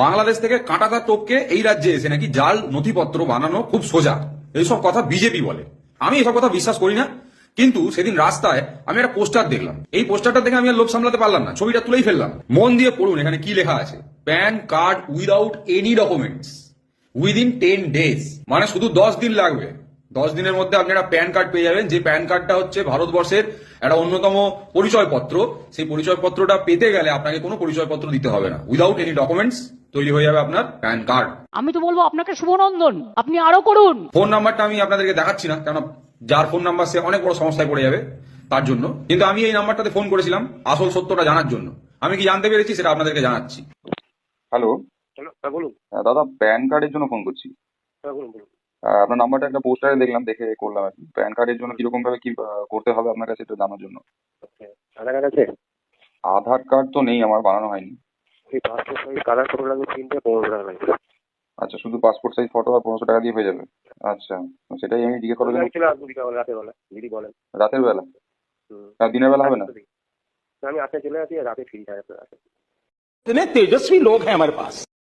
বাংলাদেশ থেকে কাঁটাতার টপকে এই রাজ্যে এসে নাকি জাল নথিপত্র বানানো খুব সোজা, এইসব কথা বিজেপি বলে। আমি এসব কথা বিশ্বাস করি না। কিন্তু সেদিন রাস্তায় আমি একটা পোস্টার দেখলাম। এই পোস্টারটা দেখে আমি আর লোভ সামলাতে পারলাম না, ছবিটা তুলেই ফেললাম। মন দিয়ে পড়ুন এখানে কি লেখা আছে। Pan card without any documents within 10 days, মানে শুধু 10 দিন লাগবে। 10 দিনের মধ্যে আপনি একটা প্যান কার্ড পেয়ে যাবেন, যে প্যান কার্ডটা হচ্ছে ভারতবর্ষের একটা অন্যতম পরিচয়পত্র। সেই পরিচয়পত্রটা পেতে গেলে আপনাকে কোনো পরিচয়পত্র দিতে হবে না, উইদাউট এনি ডকুমেন্টস তৈরি হয়ে যাবে আপনার প্যান কার্ড। আমি তো বলবো আপনাকে শুভনন্দন, আপনি আরো করুন। ফোন নাম্বারটা আমি আপনাদেরকে দেখাচ্ছি না, কারণ যার ফোন নাম্বার সে অনেক বড় সমস্যায় পড়ে যাবে তার জন্য। কিন্তু আমি এই নাম্বারটাতে ফোন করেছিলাম আসল সত্যটা জানার জন্য। আমি কি জানতে পেরেছি সেটা আপনাদেরকে জানাচ্ছি। হ্যালো। হ্যালো, হ্যাঁ বলুন। দাদা, প্যান কার্ডের জন্য ফোন করছি। হ্যাঁ বলুন বলুন। আপনার নাম্বারটা একটা পোস্টারে দেখলাম, দেখে করলাম আর কি। প্যান কার্ডের জন্য কিরকম ভাবে কি করতে হবে আপনার কাছে একটু জানার জন্য। ওকে, আধার কার্ড আছে? আধার কার্ড তো নেই, আমার বানানো হয়নি। ওই পাসপোর্ট সাইজ কালার ফটো লাগবে, 3 15 টাকা লাগবে। আচ্ছা, শুধু পাসপোর্ট সাইজ ফটো আর 1500 টাকা দিয়ে হয়ে যাবে? আচ্ছা, সেটাই আমি জিজ্ঞেস করার জন্য। আমি চলে আসবো বিকাল রাতের বেলা যদি বলেন। রাতের বেলা? হুম। আর দিনের বেলা হবে না? আমি 8টায় চলে আসি আর রাতে ফিরি, রাতে। इतने तेजस्वी लोग हैं हमारे पास।